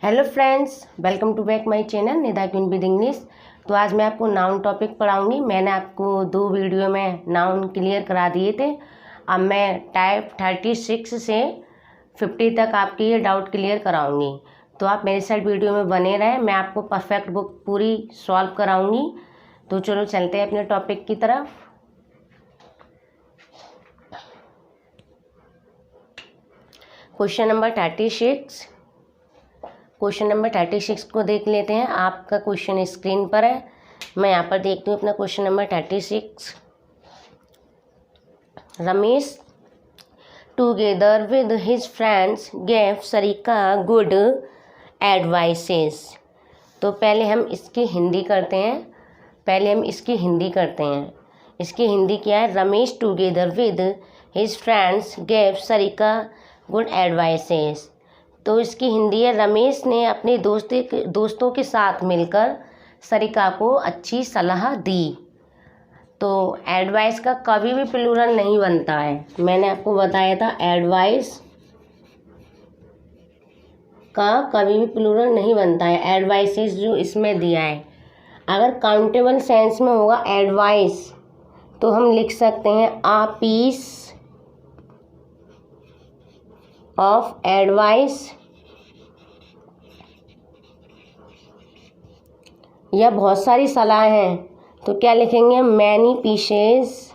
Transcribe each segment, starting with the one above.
Hello friends, welcome to back my channel Nidha queen with English. तो आज मैं आपको नाउन टॉपिक पढ़ाऊंगी। मैंने आपको 2 वीडियो में नाउन क्लियर करा दिए थे। अब मैं टाइप 36 से 50 तक आपकी ये डाउट क्लियर कराऊंगी। तो आप मेरे साथ वीडियो में बने रहें, मैं आपको परफेक्ट बुक पूरी सॉल्व कराऊंगी। तो चलो चलते हैं अपने टॉपिक की तरफ। क्वेश्चन नंबर 36 को देख लेते हैं। आपका क्वेश्चन स्क्रीन पर है, मैं यहाँ पर देखती हूँ अपना question number 36। Ramesh together with his friends gave Sarika good advices. तो पहले हम इसकी हिंदी करते हैं। इसकी हिंदी क्या है? Ramesh together with his friends gave Sarika good advices. तो इसकी हिंदी है, रमेश ने अपने दोस्तों के साथ मिलकर सरिका को अच्छी सलाह दी। तो एडवाइस का कभी भी प्लूरल नहीं बनता है, मैंने आपको बताया था। एडवाइस का कभी भी प्लूरल नहीं बनता है। एडवाइसेस जो इसमें दिया है, अगर काउंटेबल सेंस में होगा एडवाइस तो हम लिख सकते हैं अ पीस ऑफ एडवाइस, या बहुत सारी सलाह हैं तो क्या लिखेंगे? मैनी पीसेस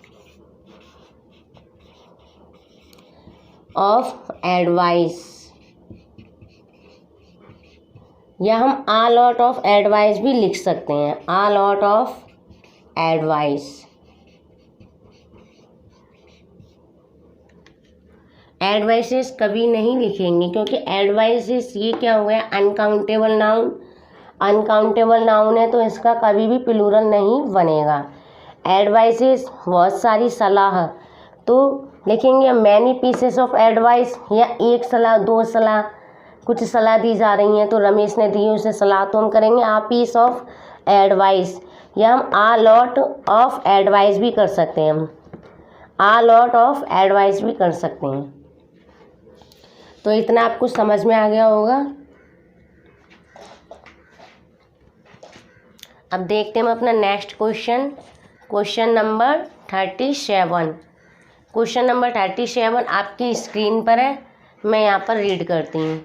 ऑफ एडवाइस, या हम आ लॉट ऑफ एडवाइस भी लिख सकते हैं। आ लॉट ऑफ एडवाइस। एडवाइसेस कभी नहीं लिखेंगे क्योंकि एडवाइसेस ये क्या हो गया? Uncountable noun. अनकाउंटेबल नाउन है तो इसका कभी भी प्लूरल नहीं बनेगा। एडवाइसेस बहुत सारी सलाह, तो लिखेंगे मैनी पीसेस ऑफ एडवाइस, या एक सलाह, 2 सलाह, कुछ सलाह दी जा रही हैं तो रमेश ने दी उसे सलाह, तो हम करेंगे आ पीस ऑफ एडवाइस, या हम आ लॉट ऑफ एडवाइस भी कर सकते हैं। हम आ लॉट ऑफ एडवाइस भी कर सकते हैं। तो इतना आपको समझ में आ गया होगा। अब देखते हैं हम अपना next question number 37। Question number 37 आपकी स्क्रीन पर है, मैं यहाँ पर रीड करती हूँ।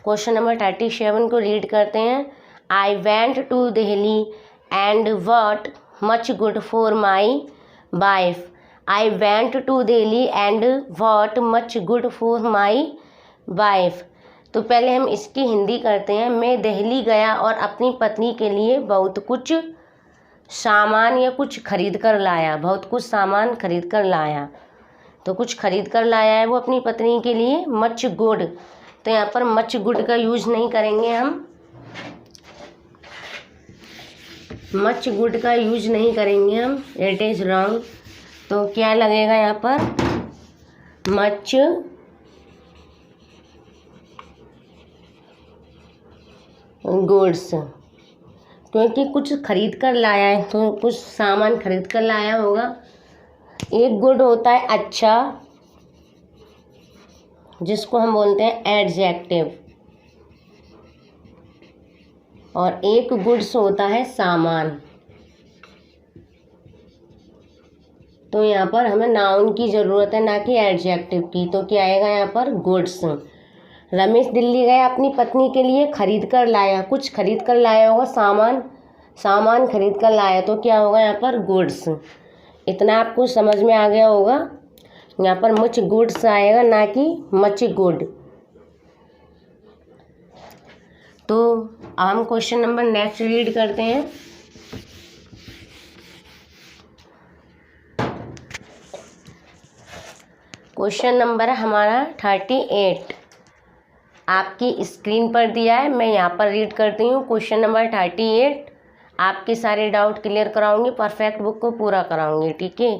क्वेश्चन नंबर 37 को रीड करते हैं। I went to Delhi and bought much good for my wife. I went to Delhi and bought much good for my wife. तो पहले हम इसकी हिंदी करते हैं। मैं दिल्ली गया और अपनी पत्नी के लिए बहुत कुछ सामान या कुछ खरीद कर लाया। बहुत कुछ सामान खरीद कर लाया, तो कुछ खरीद कर लाया है वो अपनी पत्नी के लिए। मच गुड, तो यहाँ पर मच गुड का यूज नहीं करेंगे हम। मच गुड का यूज नहीं करेंगे हम, इट इज़ रॉन्ग। तो क्या लगेगा यहाँ पर? मच गुड्स, क्योंकि कुछ खरीद कर लाया है तो कुछ सामान खरीद कर लाया होगा। एक गुड होता है अच्छा, जिसको हम बोलते हैं एडजेक्टिव, और एक गुड्स होता है सामान। तो यहाँ पर हमें नाउन की ज़रूरत है, ना कि एडजेक्टिव की। तो क्या आएगा यहाँ पर? गुड्स। रमेश दिल्ली गया, अपनी पत्नी के लिए खरीद कर लाया। कुछ खरीद कर लाया होगा, सामान खरीद कर लाया, तो क्या होगा यहाँ पर? गुड्स। इतना आपको समझ में आ गया होगा। यहाँ पर मच गुड्स आएगा, ना कि मच गुड। तो हम क्वेश्चन नंबर नेक्स्ट रीड करते हैं। क्वेश्चन नंबर है हमारा 38, आपकी स्क्रीन पर दिया है, मैं यहाँ पर रीड करती हूँ। क्वेश्चन नंबर 38, आपके सारे डाउट क्लियर कराऊंगी, परफेक्ट बुक को पूरा कराऊंगी, ठीक है।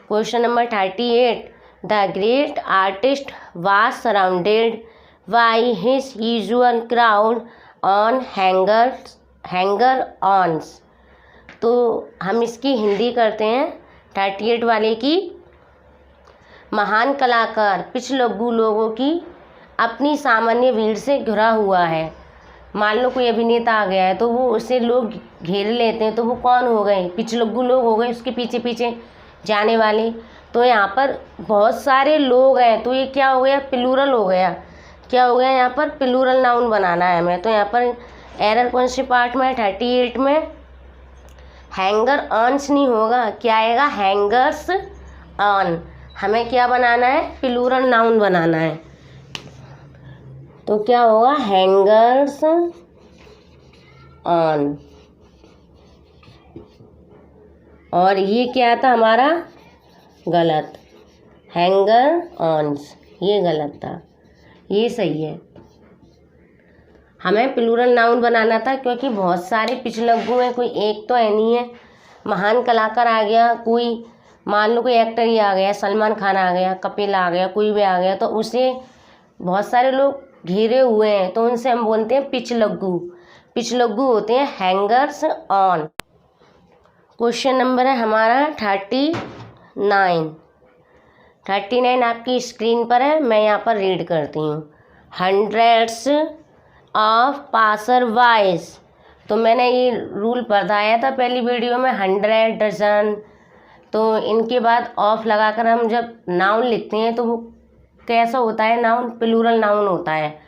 Question number 38, the great artist was surrounded by his usual crowd on hanger ons. तो हम इसकी हिंदी करते हैं 38 वाले की। महान कलाकार पिछलग्गू लोगों की अपनी सामान्य भीड़ से घिरा हुआ है। मान लो कोई अभिनेता आ गया है तो वो उसे लोग घेर लेते हैं, तो वो कौन हो गए? पिछलग्गू लोग हो गए, उसके पीछे पीछे जाने वाले। तो यहाँ पर बहुत सारे लोग हैं, तो ये क्या हो गया? प्लूरल हो गया। क्या हो गया? यहाँ पर प्लूरल नाउन बनाना है हमें। तो यहाँ पर एरर कौन से पार्ट में है? 38 में। हैंगर ऑन्स नहीं होगा, क्या आएगा? Hangers on. हमें क्या बनाना है? प्लूरल नाउन बनाना है। तो क्या होगा? Hangers on. और ये क्या था हमारा? गलत। हैंगर ऑन्स, ये गलत था, ये सही है। हमें प्लूरल नाउन बनाना था, क्योंकि बहुत सारे पिछलग्गू हैं, कोई एक तो है नहीं है। महान कलाकार आ गया कोई, मान लो कोई एक्टर ही आ गया, सलमान खान आ गया, कपिल आ गया, कोई भी आ गया, तो उसे बहुत सारे लोग घेरे हुए हैं, तो उनसे हम बोलते हैं पिछलग्गू। पिछलग्गू होते हैं हैंगर्स ऑन। क्वेश्चन नंबर है हमारा 39। 39 आपकी स्क्रीन पर है, मैं यहाँ पर रीड करती हूँ। Hundreds of passer wise. तो मैंने ये रूल बताया था पहली वीडियो में, 100, डजन। तो इनके बाद ऑफ लगाकर हम जब नाउन लिखते हैं तो वो कैसा होता है? नाउन प्लूरल नाउन होता है।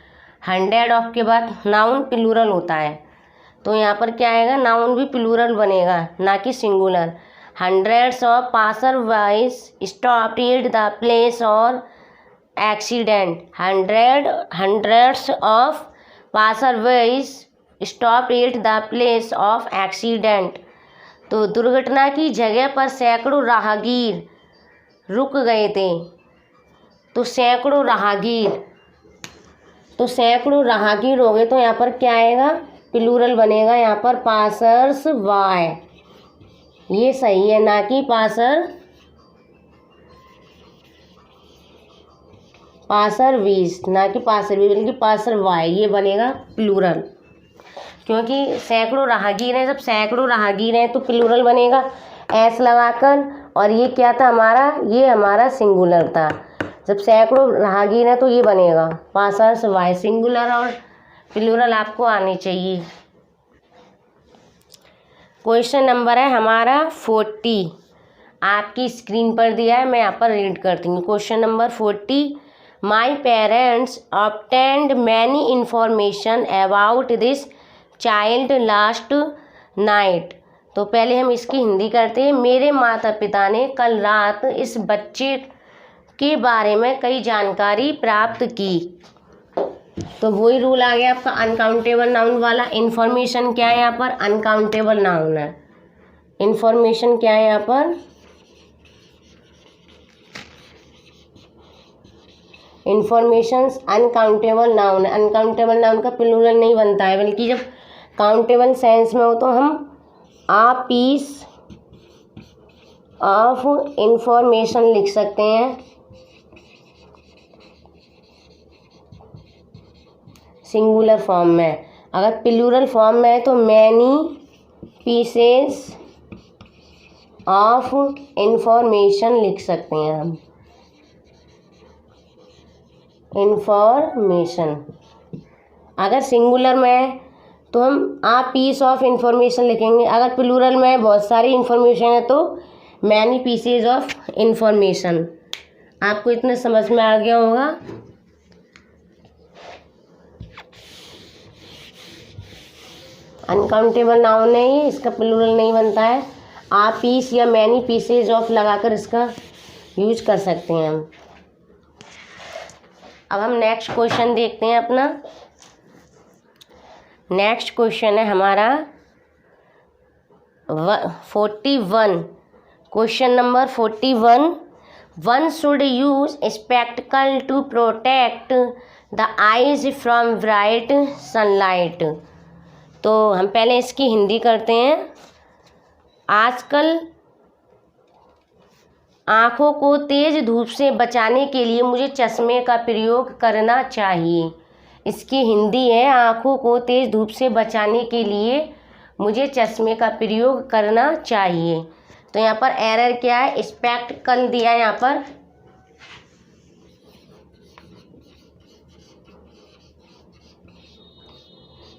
100 ऑफ के बाद नाउन प्लूरल होता है। तो यहाँ पर क्या आएगा? नाउन भी प्लूरल बनेगा, ना कि singular. Hundreds of passer wise stopped at the place और accident. Hundreds of passer wise stopped at the place of accident. तो दुर्घटना की जगह पर सैकड़ों राहगीर रुक गए थे। तो सैकड़ों राहगीर हो गए, तो यहाँ पर क्या आएगा? प्लूरल बनेगा यहाँ पर, पासर्स वाई। ये सही है, ना कि पासर वीज, ना कि पासर वीज, बल्कि पासर वाई, ये बनेगा प्लूरल। क्योंकि सैकड़ों राहगीर हैं, जब सैकड़ों राहगीर हैं तो प्लूरल बनेगा एस लगाकर। और ये क्या था हमारा? ये हमारा सिंगुलर था। जब सैकड़ों राहगीर हैं तो ये बनेगा पासर्स वाई। सिंगुलर और प्लूरल आपको आनी चाहिए। क्वेश्चन नंबर है हमारा 40, आपकी स्क्रीन पर दिया है, मैं यहाँ पर रीड करती हूँ। Question number 40। My parents obtained many information about this child last night. तो पहले हम इसकी हिंदी करते हैं। मेरे माता पिता ने कल रात इस बच्चे के बारे में कई जानकारी प्राप्त की। तो वही रूल आ गया आपका अनकाउंटेबल नाउन वाला। इन्फॉर्मेशन क्या है यहाँ पर? अनकाउंटेबल नाउन है। इन्फॉर्मेशन क्या है यहाँ पर? इन्फॉर्मेशंस अनकाउंटेबल नाउन है। अनकाउंटेबल नाउन का प्लूरल नहीं बनता है, बल्कि जब काउंटेबल सेंस में हो तो हम आ पीस ऑफ इंफॉर्मेशन लिख सकते हैं, सिंगुलर फॉर्म में। अगर प्लूरल फॉर्म में है तो मैनी पीसेस ऑफ इंफॉर्मेशन लिख सकते हैं हम, इंफॉर्मेशन। अगर सिंगुलर में है तो हम आ पीस ऑफ इंफॉर्मेशन लिखेंगे। अगर प्लूरल में बहुत सारी इंफॉर्मेशन है तो मैनी पीसेज ऑफ इंफॉर्मेशन। आपको इतना समझ में आ गया होगा। अनकाउंटेबल नाउन है ये, इसका प्लूरल नहीं बनता है। आ पीस या मैनी पीसेज ऑफ लगाकर इसका यूज कर सकते हैं हम। अब हम नेक्स्ट क्वेश्चन देखते हैं अपना। नेक्स्ट क्वेश्चन है हमारा 41। Question number 41। One should use spectacle to protect the eyes from bright sunlight. तो हम पहले इसकी हिंदी करते हैं। आजकल आँखों को तेज़ धूप से बचाने के लिए मुझे चश्मे का प्रयोग करना चाहिए। इसकी हिंदी है, आँखों को तेज़ धूप से बचाने के लिए मुझे चश्मे का प्रयोग करना चाहिए। तो यहाँ पर एरर क्या है? स्पेक्टिकल दिया है यहाँ पर।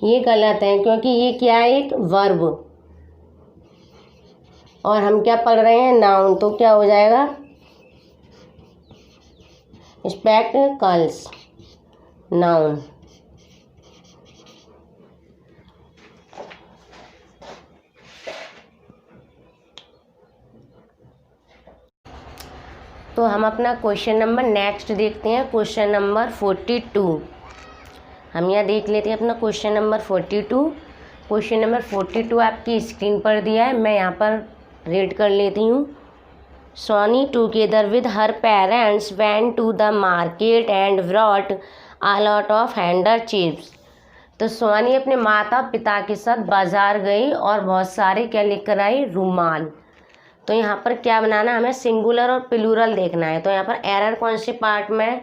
ये गलत है क्योंकि ये क्या है, एक वर्ब, और हम क्या पढ़ रहे हैं, नाउन। तो क्या हो जाएगा, स्पेक्टकल्स, नाउन। तो हम अपना क्वेश्चन नंबर नेक्स्ट देखते हैं, क्वेश्चन नंबर 42। हम यहाँ देख लेते हैं अपना क्वेश्चन नंबर 42। क्वेश्चन नंबर 42 आपकी स्क्रीन पर दिया है, मैं यहाँ पर रीड कर लेती हूँ। Soni together with her parents went to the market and brought a lot of handkerchiefs. तो सोनी अपने माता पिता के साथ बाजार गई और बहुत सारे क्या लेकर आई, रुमाल। तो यहाँ पर क्या बनाना, हमें सिंगुलर और प्लूरल देखना है। तो यहाँ पर एरर कौन से पार्ट में,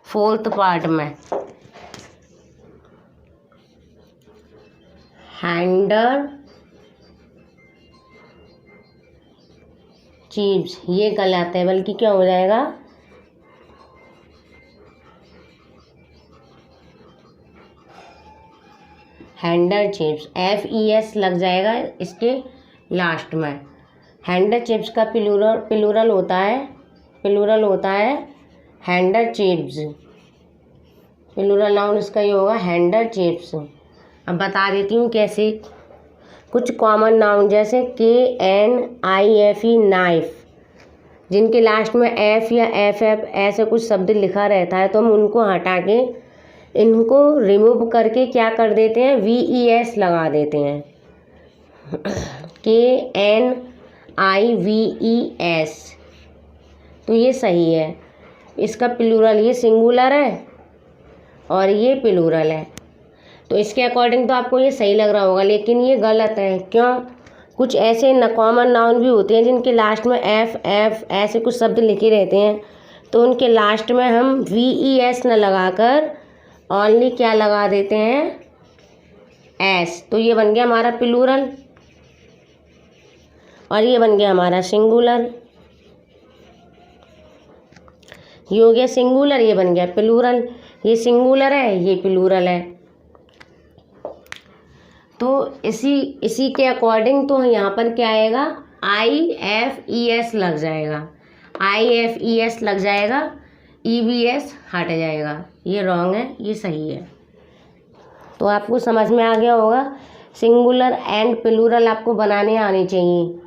फोर्थ पार्ट में। हैंडर चीप्स, ये गलत है, बल्कि क्या हो जाएगा, हैंडर चिप्स, FES लग जाएगा इसके लास्ट में। हैंडर चिप्स का प्लूरल होता है हैंडर चिप्स। प्लूरल नाउन इसका ये होगा हैंडर चिप्स। अब बता देती हूँ कैसे। कुछ कॉमन नाउन जैसे KNIFE, नाइफ, जिनके लास्ट में F या FF ऐसे कुछ शब्द लिखा रहता है, तो हम उनको हटा के इनको रिमूव करके क्या कर देते हैं, VES लगा देते हैं, KNIVES। तो ये सही है। इसका प्लूरल, ये सिंगुलर है और ये प्लूरल है, तो इसके अकॉर्डिंग तो आपको ये सही लग रहा होगा, लेकिन ये गलत है। क्यों, कुछ ऐसे कॉमन नाउन भी होते हैं जिनके लास्ट में FF ऐसे कुछ शब्द लिखे रहते हैं, तो उनके लास्ट में हम VES न लगाकर ओनली क्या लगा देते हैं, S। तो ये बन गया हमारा प्लूरल और ये बन गया हमारा सिंगुलर। ये हो गया सिंगुलर, ये बन गया प्लूरल। ये सिंगुलर है, ये प्लूरल है। तो इसी के अकॉर्डिंग तो यहाँ पर क्या आएगा, IFES लग जाएगा, IFES लग जाएगा, EVS हट जाएगा। ये रॉन्ग है, ये सही है। तो आपको समझ में आ गया होगा, सिंगुलर एंड प्लूरल आपको बनाने आने चाहिए।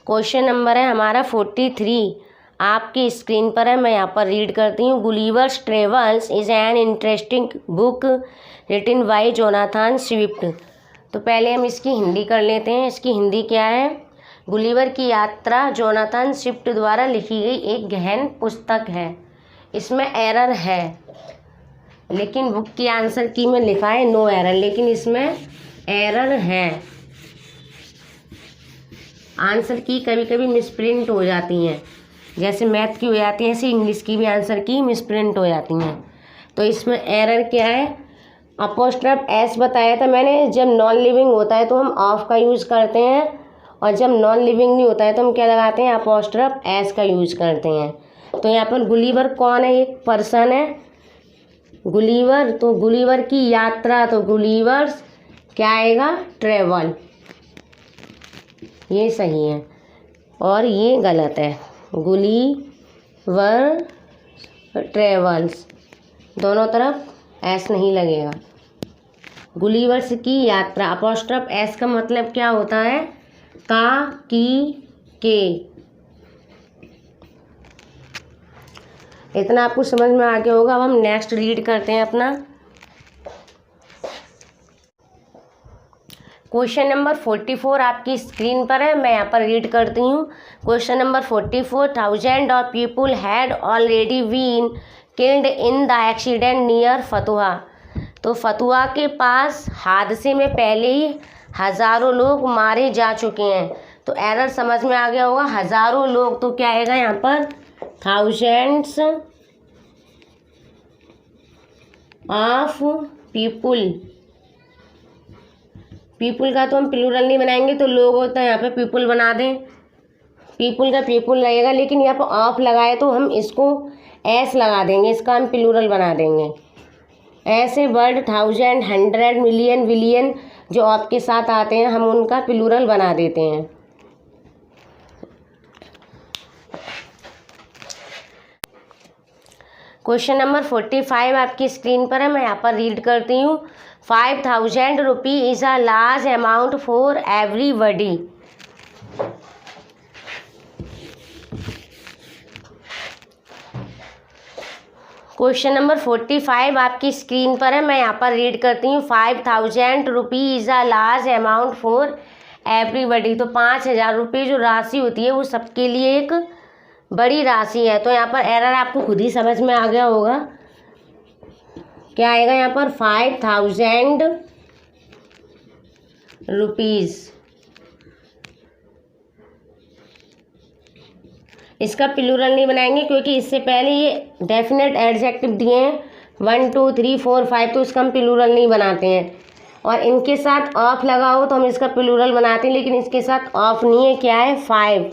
क्वेश्चन नंबर है हमारा 43, आपकी स्क्रीन पर है, मैं यहाँ पर रीड करती हूँ। Gulliver's Travels is an interesting book written by Jonathan Swift. तो पहले हम इसकी हिंदी कर लेते हैं। इसकी हिंदी क्या है, गुलिवर की यात्रा जोनाथन स्विफ्ट द्वारा लिखी गई एक गहन पुस्तक है। इसमें एरर है, लेकिन बुक की आंसर की में लिखा है नो एरर, लेकिन इसमें एरर है। आंसर की कभी कभी मिसप्रिंट हो जाती हैं, जैसे मैथ की हो जाती है, ऐसे इंग्लिश की भी आंसर की मिसप्रिंट हो जाती हैं। तो इसमें एरर क्या है, अपोस्ट्रोफ S बताया था मैंने। जब नॉन लिविंग होता है तो हम ऑफ का यूज़ करते हैं, और जब नॉन लिविंग नहीं होता है तो हम क्या लगाते हैं, अपोस्ट्रोफ S का यूज़ करते हैं। तो यहाँ पर गुलिवर कौन है, एक पर्सन है गुलिवर। तो गुलिवर की यात्रा, तो गुलिवर्स क्या आएगा, ट्रेवल। ये सही है और ये गलत है, गुलिवर ट्रेवल्स, दोनों तरफ S नहीं लगेगा। गुलिवर्स की यात्रा, अपोस्ट्रोफ S का मतलब क्या होता है, का, की, के। इतना आपको समझ में आ गया होगा। अब हम नेक्स्ट रीड करते हैं अपना क्वेश्चन नंबर 44 आपकी स्क्रीन पर है, मैं यहाँ पर रीड करती हूँ। Question number 44, 1000 of people had already been killed in the accident near Fatuha. तो फतुहा के पास हादसे में पहले ही हज़ारों लोग मारे जा चुके हैं। तो एरर समझ में आ गया होगा, हज़ारों लोग, तो क्या आएगा यहाँ पर, थाउजेंड्स ऑफ पीपुल। पीपुल का तो हम प्लूरल नहीं बनाएंगे, तो लोग होता है यहाँ पे पीपुल बना दें, पीपुल का पीपुल लगेगा, लेकिन यहाँ पर ऑफ लगाए तो हम इसको S लगा देंगे, इसका हम प्लूरल बना देंगे। ऐसे वर्ड 1000, 100, मिलियन, बिलियन जो ऑफ के साथ आते हैं हम उनका प्लूरल बना देते हैं। क्वेश्चन नंबर 45 आपकी स्क्रीन पर है, मैं यहाँ पर रीड करती हूँ। 5000 रुपी is a large amount for everybody. Question number 45 आपकी स्क्रीन पर है, मैं यहाँ पर रीड करती हूँ। 5000 रुपी is a large amount for everybody. तो 5000 रुपये जो राशि होती है वो सबके लिए एक बड़ी राशि है। तो यहाँ पर एरर आपको खुद ही समझ में आ गया होगा। क्या आएगा यहाँ पर? 5000 रुपीज़। इसका प्लूरल नहीं बनाएंगे क्योंकि इससे पहले ये डेफिनेट एडजेक्टिव दिए हैं 1 2 3 4 5, तो इसका हम प्लूरल नहीं बनाते हैं। और इनके साथ ऑफ लगा हो तो हम इसका प्लूरल बनाते हैं, लेकिन इसके साथ ऑफ नहीं है। क्या है? 5।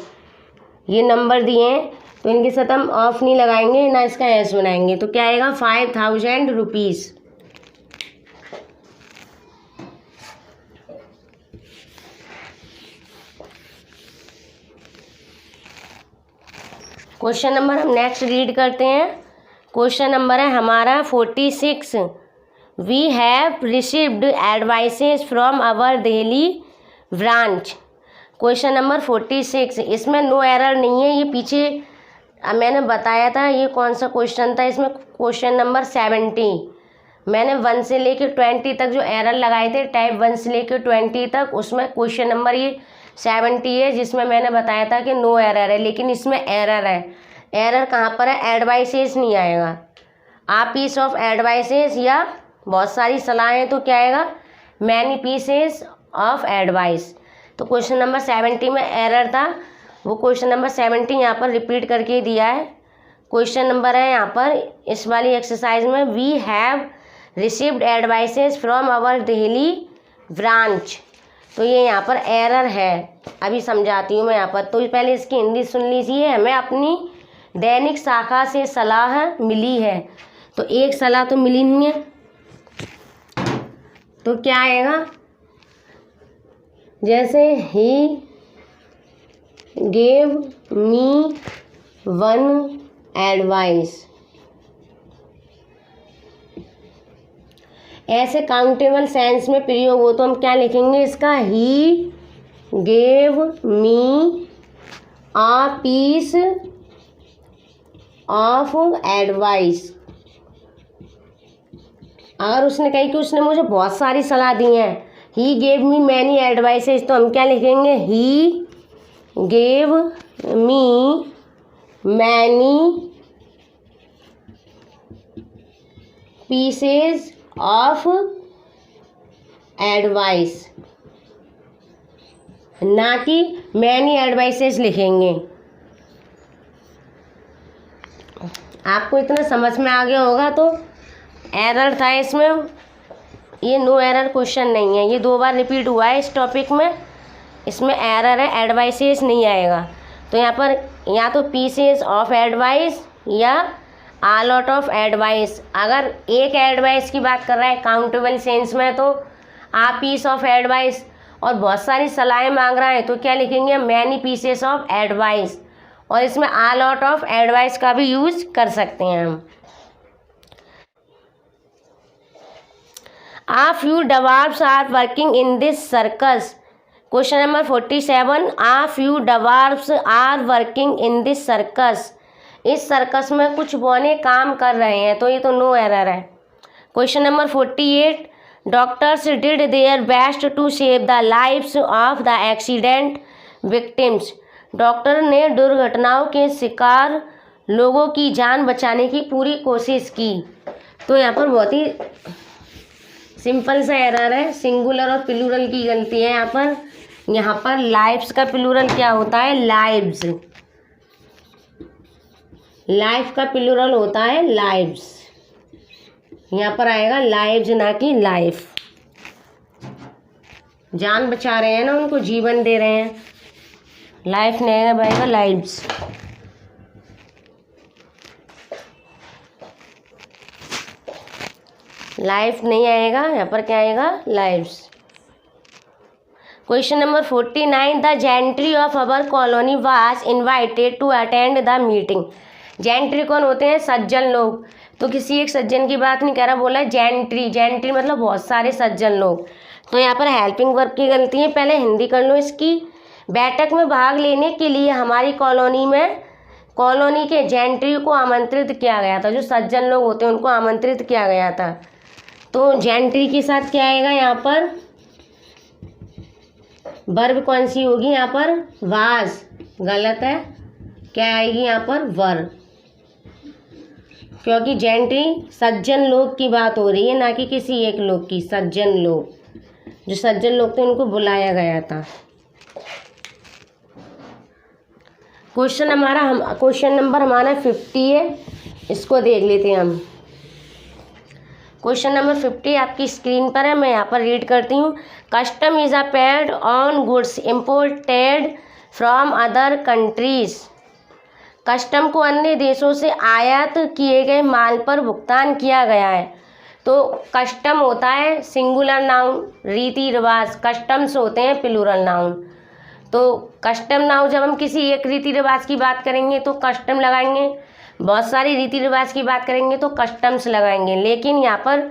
ये नंबर दिए हैं तो इनके साथ हम ऑफ नहीं लगाएंगे, ना इसका एस बनाएंगे। तो क्या आएगा? 5000 रुपीज़। क्वेश्चन नंबर हम नेक्स्ट रीड करते हैं। क्वेश्चन नंबर है हमारा 46। We have received advices from our Delhi branch. Question number 46, इसमें नो एरर नहीं है। ये पीछे मैंने बताया था ये कौन सा क्वेश्चन था। इसमें क्वेश्चन नंबर 70 मैंने 1 से लेकर 20 तक जो एरर लगाए थे, टाइप 1 से लेकर 20 तक, उसमें क्वेश्चन नंबर ये 70 है जिसमें मैंने बताया था कि नो एरर है, लेकिन इसमें एरर है। एरर कहाँ पर है? एडवाइसेस नहीं आएगा। आ पीस ऑफ एडवाइसेस या बहुत सारी सलाहें, तो क्या आएगा? Many pieces of advice. तो क्वेश्चन नंबर 70 में एरर था, वो क्वेश्चन नंबर 70 यहाँ पर रिपीट करके दिया है। क्वेश्चन नंबर है यहाँ पर इस वाली एक्सरसाइज में, we have received advices from our Delhi branch. तो ये यहाँ पर एरर है। अभी समझाती हूँ मैं यहाँ पर। तो पहले इसकी हिंदी सुन लीजिए। हमें अपनी दैनिक शाखा से सलाह मिली है। तो एक सलाह तो मिली नहीं है, तो क्या आएगा? जैसे he gave me one advice, ऐसे काउंटेबल सेंस में प्रयोग हो तो हम क्या लिखेंगे इसका? He gave me a piece of advice. अगर उसने कही कि उसने मुझे बहुत सारी सलाह दी है, ही गेव मी मैनी एडवाइसेस, तो हम क्या लिखेंगे? ही gave me many pieces of advice, ना कि मैनी एडवाइसेस लिखेंगे। आपको इतना समझ में आ गया होगा। तो एरर था इसमें, ये नो एरर क्वेश्चन नहीं है। ये 2 बार रिपीट हुआ है इस टॉपिक में। इसमें एरर है, एडवाइसेस नहीं आएगा। तो यहाँ पर या तो पीसेस ऑफ एडवाइस या आ लॉट ऑफ एडवाइस। अगर एक एडवाइस की बात कर रहा है काउंटेबल सेंस में, तो आ पीस ऑफ एडवाइस। और बहुत सारी सलाहें मांग रहा है तो क्या लिखेंगे? Many pieces of advice. और इसमें आ लॉट ऑफ एडवाइस का भी यूज कर सकते हैं हम। A few dwarfs are working in this circus. Question number 47, a few dwarfs are working in this circus. इस सर्कस में कुछ बौने काम कर रहे हैं, तो ये तो नो एरर है। Question number 48, doctors did their best to save the lives of the accident victims. Doctor ने दुर्घटनाओं के शिकार लोगों की जान बचाने की पूरी कोशिश की। तो यहाँ पर बहुत ही सिंपल सा एरर है, सिंगुलर और प्लूरल की गलती है। यहाँ पर लाइव्स का प्लूरल क्या होता है? लाइव्स। लाइफ का प्लूरल होता है लाइव्स। यहाँ पर आएगा लाइव्स, ना कि लाइफ। जान बचा रहे हैं ना, उनको जीवन दे रहे हैं। लाइफ नहीं आएगा, लाइव्स। लाइफ नहीं आएगा, यहाँ पर क्या आएगा, lives. Question number 49, the gentry of our colony was invited to attend the meeting. Gentry कौन होते हैं, सज्जन लोग। तो किसी एक सज्जन की बात नहीं कह रहा, बोला है जेंट्री। जेंट्री मतलब बहुत सारे सज्जन लोग। तो यहाँ पर हेल्पिंग वर्ब की गलती है, पहले हिंदी कर लो इसकी। बैठक में भाग लेने के लिए हमारी कॉलोनी के जेंट्री को आमंत्रित किया गया था। जो सज्जन लोग होते हैं उनको आमंत्रित किया गया था। तो जेंट्री के साथ क्या आएगा यहाँ पर, वर्ब कौन सी होगी यहाँ पर, वाज, गलत है। क्या आएगी यहाँ पर, वर, क्योंकि जेंट्री सज्जन लोग की बात हो रही है, ना कि किसी एक लोग की। सज्जन लोग, जो सज्जन लोग थे उनको बुलाया गया था। क्वेश्चन नंबर हमारा 50 है, इसको देख लेते हैं हम। क्वेश्चन नंबर 50 आपकी स्क्रीन पर है, मैं यहाँ पर रीड करती हूँ। Custom is a paid on goods imported from other countries. Custom को अन्य देशों से आयात किए गए माल पर भुगतान किया गया है। तो कस्टम होता है सिंगुलर नाउन, रीति रिवाज। कस्टम्स होते हैं प्लूरल नाउन। तो कस्टम नाउन, जब हम किसी एक रीति रिवाज की बात करेंगे तो कस्टम लगाएंगे, बहुत सारी रीति रिवाज की बात करेंगे तो कस्टम्स लगाएंगे। लेकिन यहाँ पर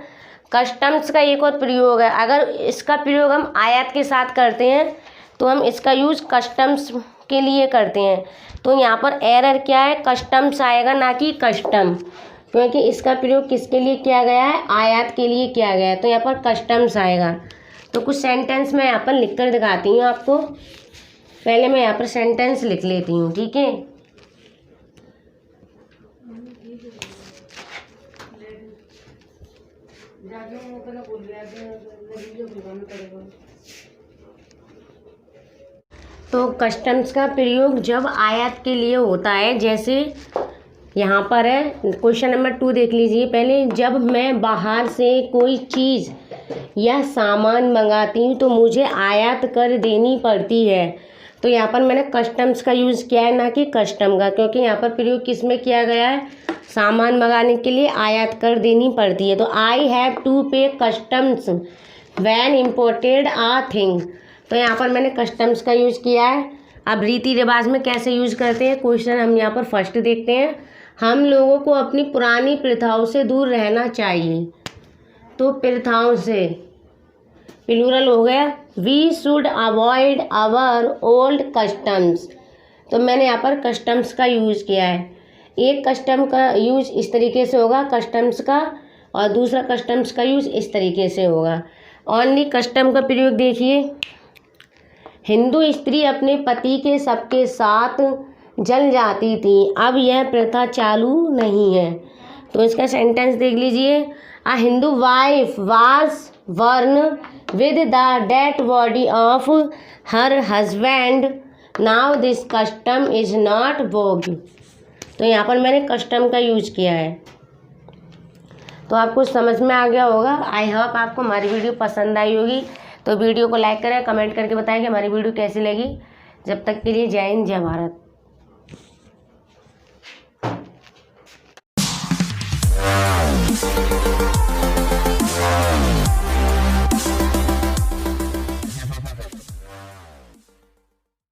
कस्टम्स का एक और प्रयोग है। अगर इसका प्रयोग हम आयात के साथ करते हैं तो हम इसका यूज़ कस्टम्स के लिए करते हैं। तो यहाँ पर एरर क्या है, कस्टम्स आएगा, ना कि कस्टम, क्योंकि इसका प्रयोग किसके लिए किया गया है, आयात के लिए किया गया है। तो यहाँ पर कस्टम्स आएगा। तो कुछ सेंटेंस मैं यहाँ पर लिख कर दिखाती हूँ आपको। पहले मैं यहाँ पर सेंटेंस लिख लेती हूँ, ठीक है। तो कस्टम्स का प्रयोग जब आयात के लिए होता है, जैसे यहाँ पर है क्वेश्चन नंबर 2 देख लीजिए पहले। जब मैं बाहर से कोई चीज़ या सामान मंगाती हूँ तो मुझे आयात कर देनी पड़ती है। तो यहाँ पर मैंने कस्टम्स का यूज़ किया है, ना कि कस्टम का, क्योंकि यहाँ पर प्रयोग किस में किया गया है, सामान मंगाने के लिए आयात कर देनी पड़ती है। तो I have to pay customs when imported a thing. तो यहाँ पर मैंने कस्टम्स का यूज़ किया है। अब रीति रिवाज में कैसे यूज़ करते हैं, क्वेश्चन हम यहाँ पर फर्स्ट देखते हैं। हम लोगों को अपनी पुरानी प्रथाओं से दूर रहना चाहिए। तो प्रथाओं से प्लूरल हो गया, we should avoid our old customs. तो मैंने यहाँ पर कस्टम्स का यूज़ किया है। एक कस्टम का यूज़ इस तरीके से होगा कस्टम्स का, और दूसरा कस्टम्स का यूज़ इस तरीके से होगा। ओनली कस्टम का प्रयोग देखिए। हिंदू स्त्री अपने पति के सबके साथ जल जाती थी, अब यह प्रथा चालू नहीं है। तो इसका सेंटेंस देख लीजिए। A Hindu wife was burn with the dead body of her husband, now this custom is not vogue. तो यहाँ पर मैंने कस्टम का यूज किया है। तो आपको समझ में आ गया होगा। आई होप आपको हमारी वीडियो पसंद आई होगी। तो वीडियो को लाइक करें, कमेंट करके बताएं कि हमारी वीडियो कैसी लगी। जब तक के लिए जय हिंद, जय भारत।